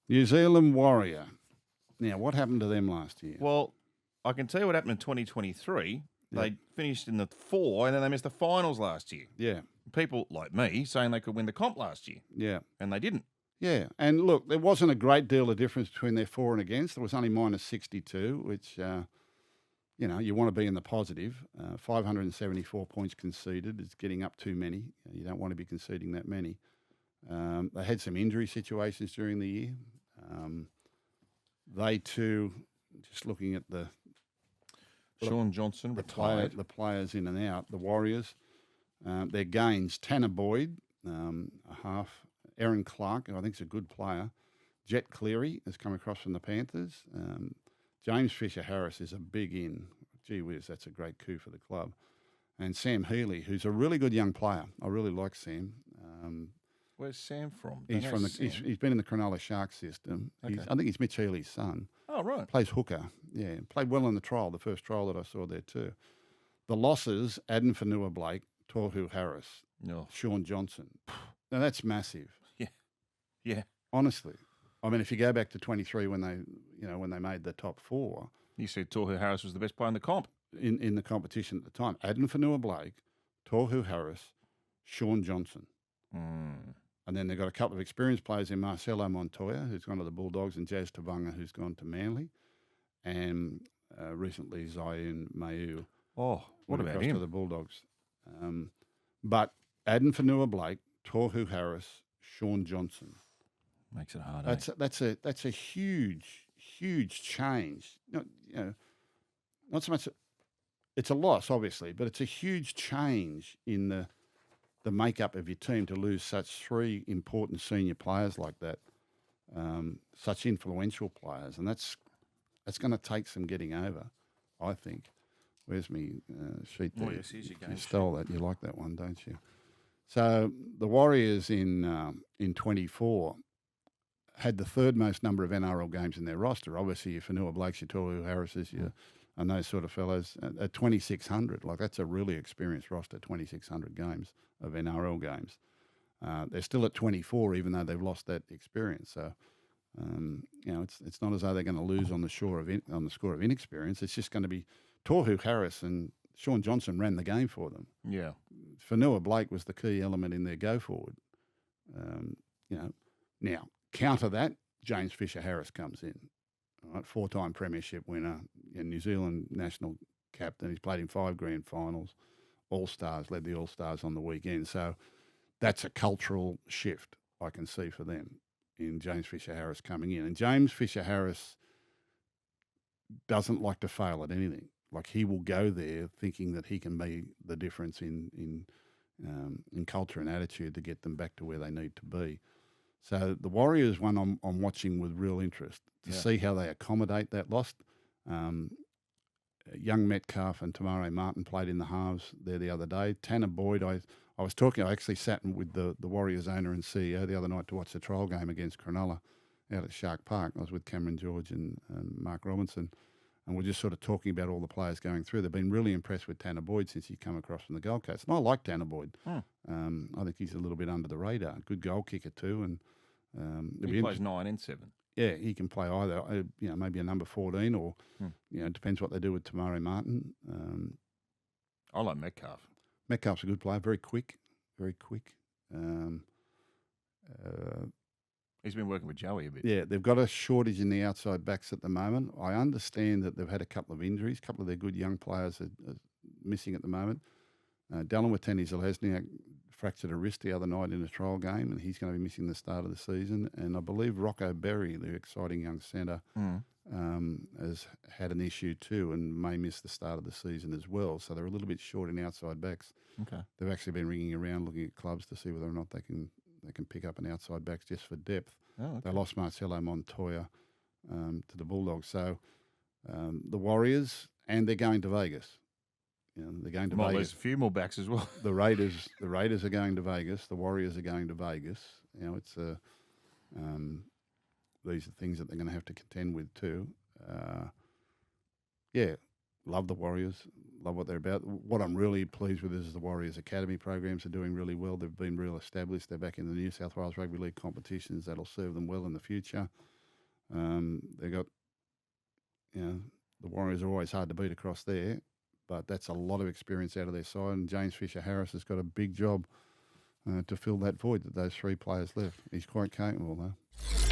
New Zealand Warrior. Now, what happened to them last year? Well, I can tell you what happened in 2023. Yep. They finished in the 4, and then they missed the finals last year. Yeah. People like me saying they could win the comp last year. Yeah. And they didn't. Yeah. And look, there wasn't a great deal of difference between their for and against. There was only minus 62, which, you want to be in the positive. 574 points conceded. It's getting up too many. You don't want to be conceding that many. They had some injury situations during the year. They too, just looking at the Sean Johnson retired. The players in and out, the Warriors, their gains, Tanner Boyd, a half, Aaron Clark, who I think is a good player, Jet Cleary has come across from the Panthers, James Fisher-Harris is a big in. Gee whiz, that's a great coup for the club. And Sam Healy, who's a really good young player. I really like Sam. Where's Sam from? He's been in the Cronulla Sharks system. Okay. I think he's Mitch Healy's son. Oh, right. Plays hooker. Yeah, played well in the trial, the first trial that I saw there too. The losses, Aden Fanua-Blake, Tohu Harris, Sean Johnson. Now, that's massive. Yeah. Honestly. I mean, if you go back to 23 when they made the top 4. You said Tohu Harris was the best player in the comp. In the competition at the time. Aden Fanua-Blake, Tohu Harris, Sean Johnson. And then they've got a couple of experienced players in Marcelo Montoya, who's gone to the Bulldogs, and Jazz Tavanga, who's gone to Manly. And recently Zion Maeu. Oh, what about him? To the Bulldogs. But Aden Fanua-Blake, Tohu Harris, Sean Johnson. Makes it hard. That's a huge change. Not so much. It's a loss, obviously, but it's a huge change in the makeup of your team to lose such 3 important senior players like that, such influential players, and that's going to take some getting over, I think. Where's me sheet there? Oh, yes, here's your game. You stole that. You like that one, don't you? So the Warriors in 24 had the 3rd most number of NRL games in their roster. Obviously, your Fanua-Blakes, your Tohu Harrises, and those sort of fellows at 2,600. Like, that's a really experienced roster, 2,600 games of NRL games. They're still at 24, even though they've lost that experience. So, it's not as though they're going to lose on the score of inexperience. It's just going to be Tohu Harris and Sean Johnson ran the game for them. Yeah. Fanua-Blake was the key element in their go forward. Now, counter that, James Fisher-Harris comes in. Right, 4-time premiership winner, New Zealand national captain. He's played in 5 grand finals, All-Stars, led the All-Stars on the weekend. So that's a cultural shift I can see for them in James Fisher-Harris coming in. And James Fisher-Harris doesn't like to fail at anything. Like, he will go there thinking that he can be the difference in culture and attitude to get them back to where they need to be. So the Warriors one I'm watching with real interest to see how they accommodate that loss. Young Metcalf and Tamare Martin played in the halves there the other day. Tanner Boyd, I actually sat with the Warriors owner and CEO the other night to watch the trial game against Cronulla out at Shark Park. I was with Cameron George and Mark Robinson, and we're just sort of talking about all the players going through. They've been really impressed with Tanner Boyd since he come across from the Gold Coast. And I like Tanner Boyd. I think he's a little bit under the radar. Good goal kicker too. And he plays 9 and 7. Yeah, he can play either, maybe a number 14 or, it depends what they do with Tamare Martin. I like Metcalf. Metcalf's a good player, very quick. He's been working with Joey a bit. Yeah, they've got a shortage in the outside backs at the moment. I understand that they've had a couple of injuries. A couple of their good young players are missing at the moment. Dallin Watene-Zelezniak fractured a wrist the other night in a trial game, and he's going to be missing the start of the season. And I believe Rocco Berry, the exciting young centre, has had an issue too and may miss the start of the season as well. So they're a little bit short in outside backs. Okay. They've actually been ringing around looking at clubs to see whether or not they can pick up an outside backs just for depth. Oh, okay. They lost Marcelo Montoya to the Bulldogs. So the Warriors, and they're going to Vegas. They're going to Vegas. There's a few more backs as well. The Raiders are going to Vegas. The Warriors are going to Vegas. It's these are things that they're going to have to contend with too. Love the Warriors. Love what they're about. What I'm really pleased with is the Warriors Academy programs are doing really well. They've been real established. They're back in the New South Wales Rugby League competitions. That'll serve them well in the future. They got, the Warriors are always hard to beat across there, but that's a lot of experience out of their side. And James Fisher-Harris has got a big job to fill that void that those three players left. He's quite capable, though.